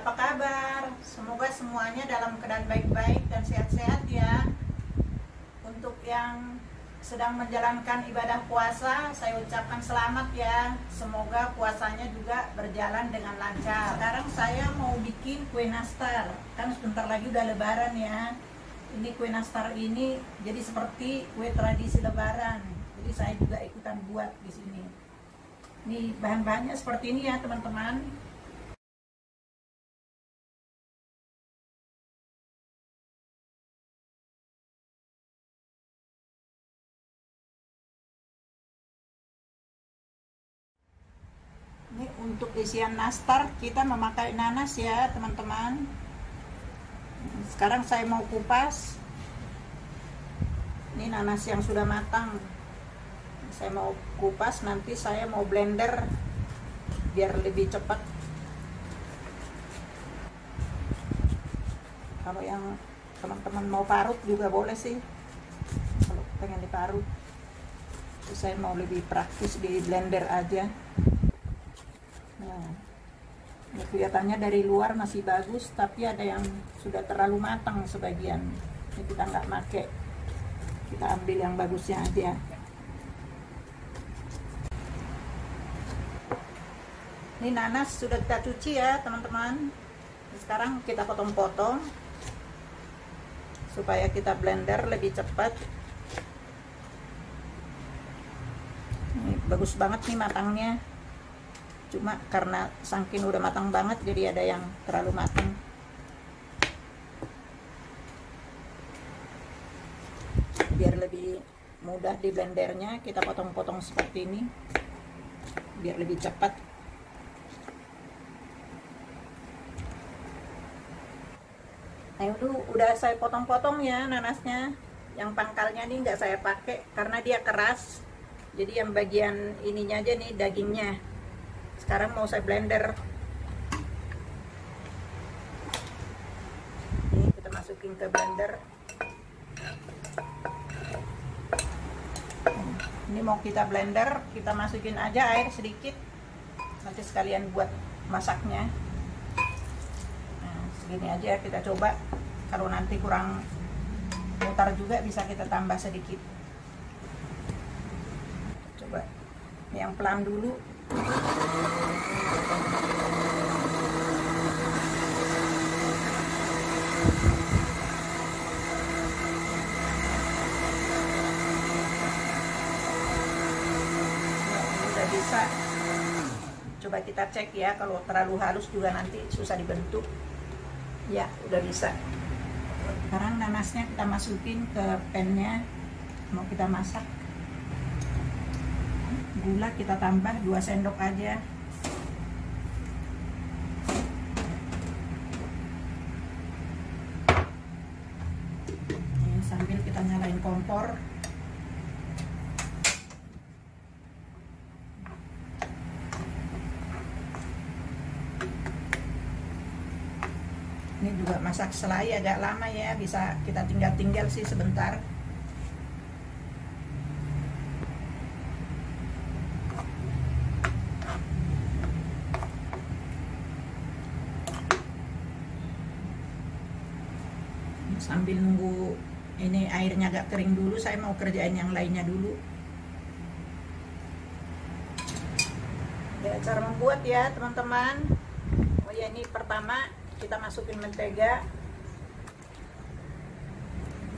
apa kabar? Semoga semuanya dalam keadaan baik-baik dan sehat-sehat ya. Untuk yang sedang menjalankan ibadah puasa, saya ucapkan selamat ya. Semoga puasanya juga berjalan dengan lancar. Sekarang saya mau bikin kue nastar. Kan sebentar lagi udah lebaran ya. Ini kue nastar ini jadi seperti kue tradisi lebaran. Jadi saya juga ikutan buat di sini. Nih bahan-bahannya seperti ini ya teman-teman. Ini untuk isian nastar kita memakai nanas ya teman-teman. Sekarang saya mau kupas. Ini nanas yang sudah matang. Saya mau kupas, nanti saya mau blender biar lebih cepat. Kalau yang teman-teman mau parut juga boleh sih. Kalau pengen diparut. Saya mau lebih praktis di blender aja. Nah, ya kelihatannya dari luar masih bagus, tapi ada yang sudah terlalu matang sebagian. Ini kita nggak pakai, kita ambil yang bagusnya aja. Ini nanas sudah kita cuci ya teman-teman. Sekarang kita potong-potong supaya kita blender lebih cepat. Ini bagus banget nih matangnya. Cuma karena saking udah matang banget jadi ada yang terlalu matang. Biar lebih mudah di blendernya kita potong-potong seperti ini biar lebih cepat. Nah itu udah saya potong-potong ya nanasnya. Yang pangkalnya nih nggak saya pakai karena dia keras. Jadi yang bagian ininya aja nih dagingnya. Sekarang mau saya blender. Ini kita masukin ke blender. Ini mau kita blender, kita masukin aja air sedikit. Nanti sekalian buat masaknya. Nah, segini aja kita coba. Kalau nanti kurang mutar juga bisa kita tambah sedikit. Coba yang pelan dulu. Udah bisa. Coba kita cek ya, kalau terlalu halus juga nanti susah dibentuk. Ya, udah bisa. Sekarang nanasnya kita masukin ke pannya, mau kita masak. Gula kita tambah 2 sendok aja. Ini sambil kita nyalain kompor. Ini juga masak selai agak lama ya, bisa kita tinggal-tinggal sih sebentar. Sambil nunggu ini airnya agak kering dulu, saya mau kerjain yang lainnya dulu. Ya, cara membuat ya teman-teman. Oh ya, ini pertama kita masukin mentega.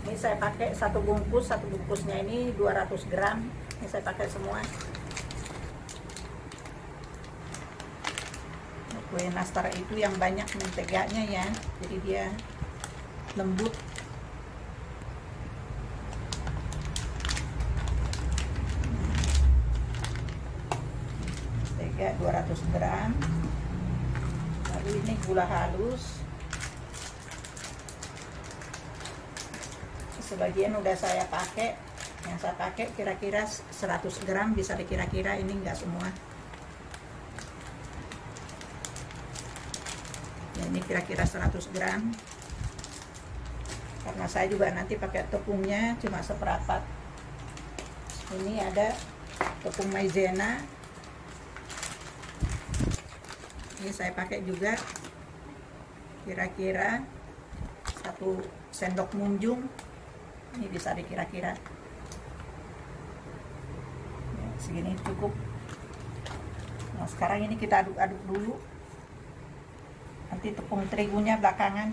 Ini saya pakai satu bungkusnya ini 200 gram. Ini saya pakai semua. Kue nastar itu yang banyak menteganya ya, jadi dia lembut. Mentega 200 gram. Lalu ini gula halus. Sebagian udah saya pakai. Yang saya pakai kira-kira 100 gram, bisa dikira-kira, ini enggak semua. Ya, ini kira-kira 100 gram. Karena saya juga nanti pakai tepungnya cuma seperempat. Ini ada tepung maizena. Ini saya pakai juga kira-kira 1 sendok munjung. Ini bisa dikira-kira ya, segini cukup. Nah sekarang ini kita aduk-aduk dulu, nanti tepung terigunya belakangan.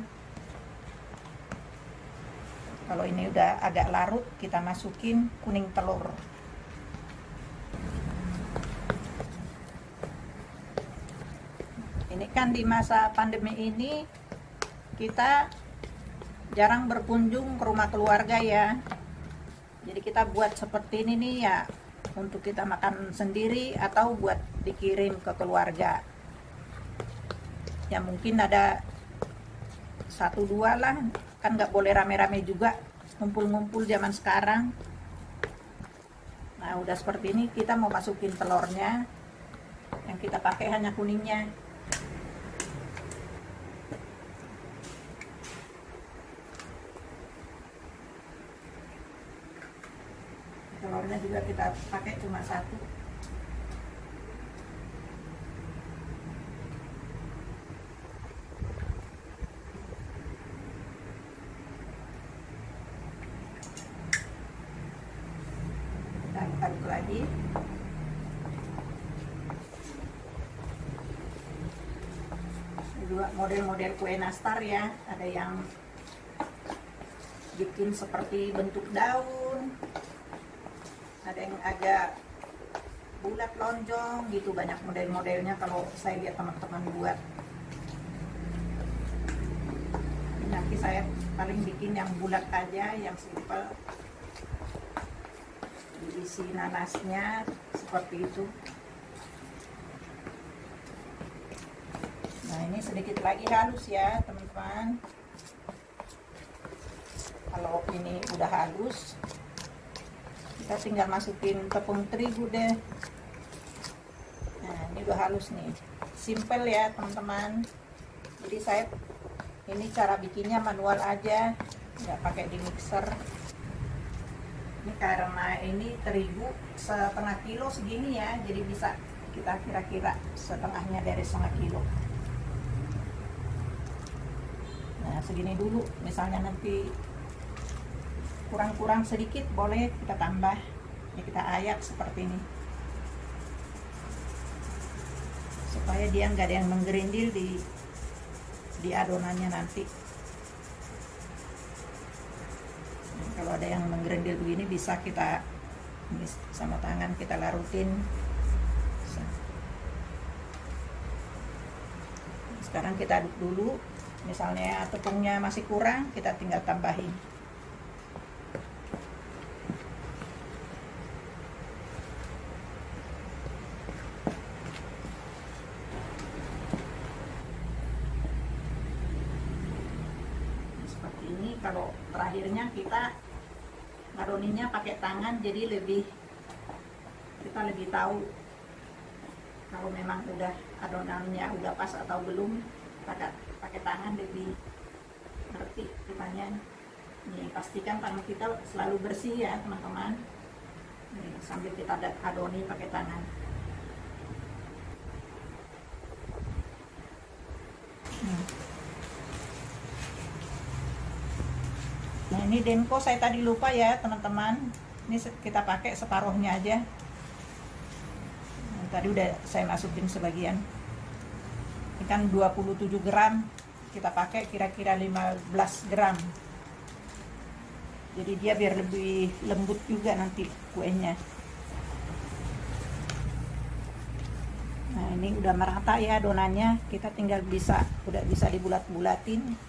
Kalau ini udah agak larut, kita masukin kuning telur. Ini kan di masa pandemi ini kita jarang berkunjung ke rumah keluarga ya. Jadi kita buat seperti ini nih ya, untuk kita makan sendiri atau buat dikirim ke keluarga. Ya mungkin ada 1-2 lah, kan nggak boleh rame-rame juga, ngumpul-ngumpul zaman sekarang. Nah udah seperti ini, kita mau masukin telurnya. Yang kita pakai hanya kuningnya. Telurnya juga kita pakai cuma 1. Kita aduk lagi. Ini juga model-model kue nastar ya, ada yang bikin seperti bentuk daun, ada yang agak bulat lonjong gitu, banyak model-modelnya kalau saya lihat teman-teman buat. Nanti saya paling bikin yang bulat aja, yang simple, diisi nanasnya seperti itu. Nah ini sedikit lagi halus ya teman-teman. Kalau ini udah halus, kita tinggal masukin tepung terigu deh. Nah ini udah halus nih, simple ya teman-teman. Jadi saya ini cara bikinnya manual aja, nggak pakai di mixer. Ini karena ini terigu 1/2 kilo segini ya, jadi bisa kita kira-kira setengahnya dari 1/2 kilo. Nah segini dulu, misalnya nanti kurang-kurang sedikit boleh kita tambah ya, kita ayak seperti ini supaya dia nggak ada yang menggerindil di adonannya nanti. Nah, kalau ada yang menggerindil begini bisa kita ini sama tangan kita larutin. Sekarang kita aduk dulu, misalnya tepungnya masih kurang, kita tinggal tambahin. Kalau terakhirnya kita ngadoninya pakai tangan, jadi kita lebih tahu kalau memang udah adonannya udah pas atau belum. Pakai tangan lebih ngerti rupanya. Nih pastikan tangan kita selalu bersih ya teman-teman. Nih sambil kita adoni pakai tangan. Nah ini denko saya tadi lupa ya teman-teman, ini kita pakai separuhnya aja. Nah, tadi udah saya masukin sebagian. Ini kan 27 gram, kita pakai kira-kira 15 gram. Jadi dia biar lebih lembut juga nanti kuenya. Nah ini udah merata ya adonannya, kita tinggal udah bisa dibulat-bulatin.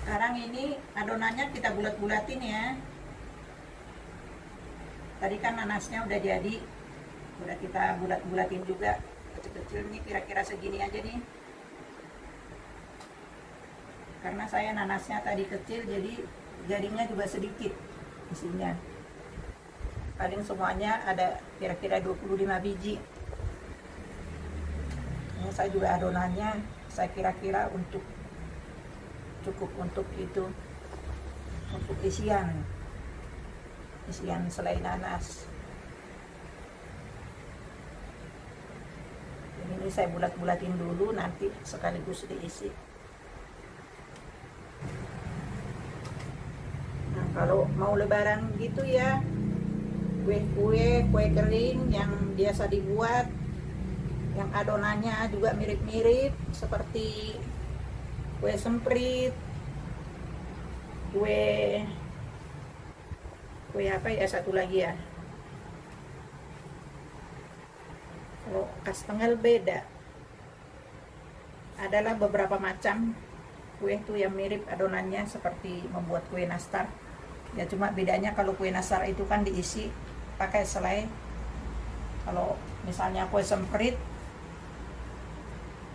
Sekarang ini adonannya kita bulat-bulatin ya. Tadi kan nanasnya udah jadi, udah kita bulat-bulatin juga kecil-kecil. Nih kira-kira segini aja nih, karena saya nanasnya tadi kecil, jadi jadinya juga sedikit isinya. Paling semuanya ada kira-kira 25 biji. Ini saya juga adonannya saya kira-kira cukup untuk itu, untuk isian. isian selai nanas. Ini saya bulat-bulatin dulu, nanti sekaligus diisi. Nah, kalau mau lebaran gitu ya, kue kering yang biasa dibuat, yang adonannya juga mirip-mirip seperti kue semprit, kue apa ya, satu lagi ya, kalau khas Tegal beda, adalah beberapa macam kue itu yang mirip adonannya seperti membuat kue nastar ya, cuma bedanya kalau kue nastar itu kan diisi pakai selai, kalau misalnya kue semprit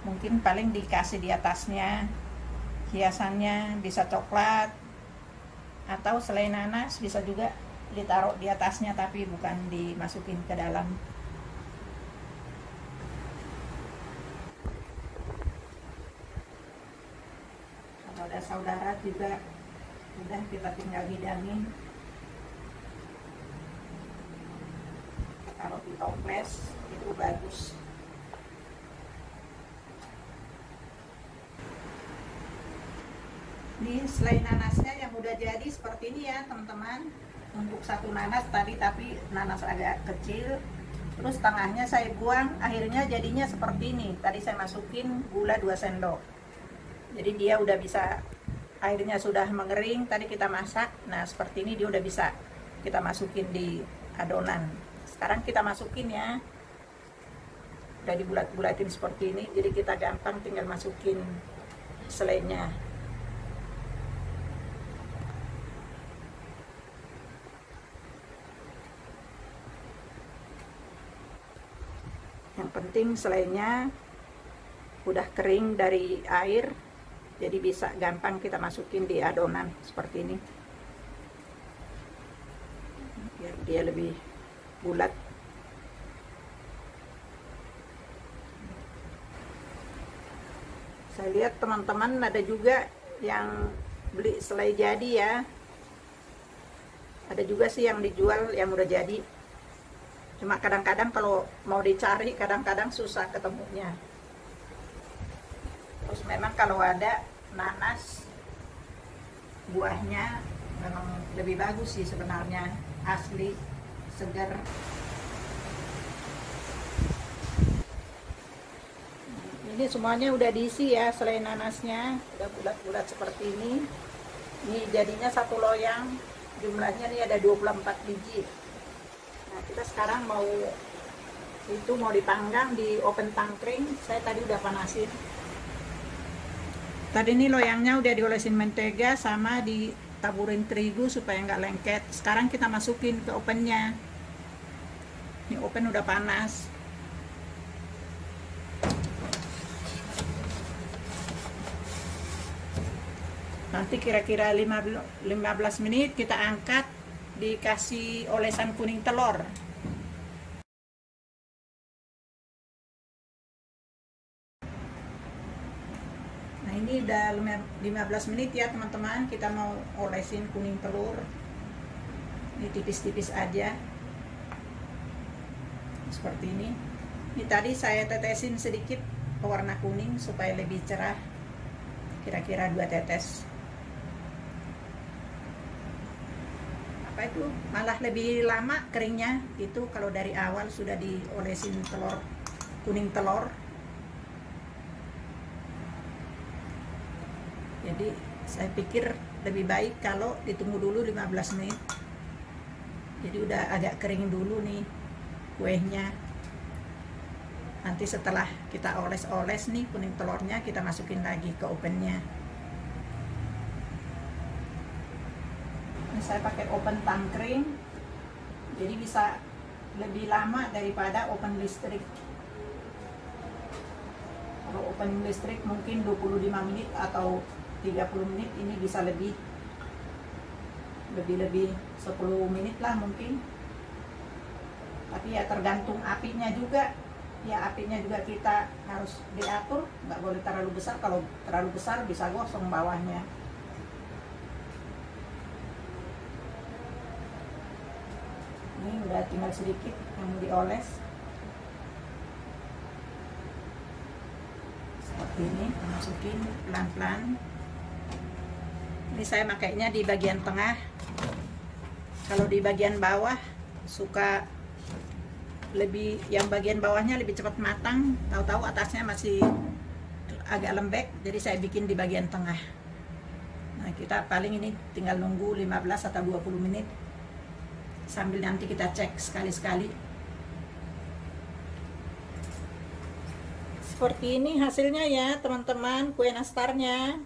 mungkin paling dikasih di atasnya hiasannya bisa coklat, atau selai nanas bisa juga ditaruh di atasnya tapi bukan dimasukin ke dalam. Kalau ada saudara juga udah kita tinggal hidangin, kalau di toples itu bagus. Ini selai nanasnya yang udah jadi seperti ini ya teman-teman. Untuk satu nanas tadi, tapi nanas agak kecil, terus tengahnya saya buang, akhirnya jadinya seperti ini. Tadi saya masukin gula 2 sendok, jadi dia udah bisa, airnya sudah mengering, tadi kita masak. Nah seperti ini dia udah bisa kita masukin di adonan. Sekarang kita masukin ya, udah dibulat-bulatin seperti ini, jadi kita gampang tinggal masukin selainya. Yang penting selainya udah kering dari air, jadi bisa gampang kita masukin di adonan seperti ini, biar dia lebih bulat. Saya lihat teman-teman ada juga yang beli selai jadi ya, ada juga sih yang dijual yang udah jadi, cuma kadang-kadang kalau mau dicari kadang-kadang susah ketemunya. Terus memang kalau ada nanas buahnya memang lebih bagus sih sebenarnya, asli, segar. Ini semuanya udah diisi ya, selai nanasnya udah bulat-bulat seperti ini. Ini jadinya satu loyang, jumlahnya nih ada 24 biji. Nah kita sekarang mau dipanggang di oven tangkring. Saya tadi udah panasin. Tadi ini loyangnya udah diolesin mentega sama ditaburin terigu supaya nggak lengket. Sekarang kita masukin ke ovennya. Ini oven udah panas. Nanti kira-kira 15 menit kita angkat, dikasih olesan kuning telur. Nah ini udah 15 menit ya teman-teman, kita mau olesin kuning telur. Ini tipis-tipis aja seperti ini. Ini tadi saya tetesin sedikit warna kuning supaya lebih cerah, kira-kira 2 tetes. Apa itu, malah lebih lama keringnya itu kalau dari awal sudah diolesin kuning telur. Jadi saya pikir lebih baik kalau ditunggu dulu 15 menit. Jadi udah agak kering dulu nih kuehnya. Nanti setelah kita oles-oles nih kuning telurnya, kita masukin lagi ke ovennya. Ini saya pakai oven tangkring, jadi bisa lebih lama daripada oven listrik. Kalau oven listrik mungkin 25 menit atau 30 menit, ini bisa lebih 10 menit lah mungkin. Tapi ya tergantung apinya juga. Ya apinya juga kita harus diatur, nggak boleh terlalu besar. Kalau terlalu besar bisa gosong bawahnya. Ini udah tinggal sedikit yang mau dioles. Seperti ini, masukin pelan-pelan. Ini saya makainya di bagian tengah. Kalau di bagian bawah suka lebih, yang bagian bawahnya lebih cepat matang, tahu-tahu atasnya masih agak lembek, jadi saya bikin di bagian tengah. Nah, kita paling ini tinggal nunggu 15 atau 20 menit sambil nanti kita cek sekali-sekali. Seperti ini hasilnya ya teman-teman, kue nastarnya.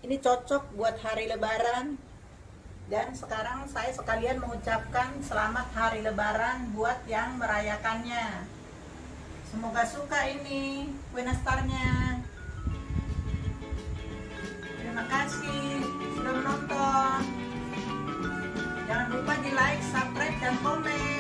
Ini cocok buat hari Lebaran. Dan sekarang saya sekalian mengucapkan selamat hari Lebaran buat yang merayakannya. Semoga suka ini kue nastarnya. Terima kasih sudah menonton. Jangan lupa di like, subscribe, dan komen.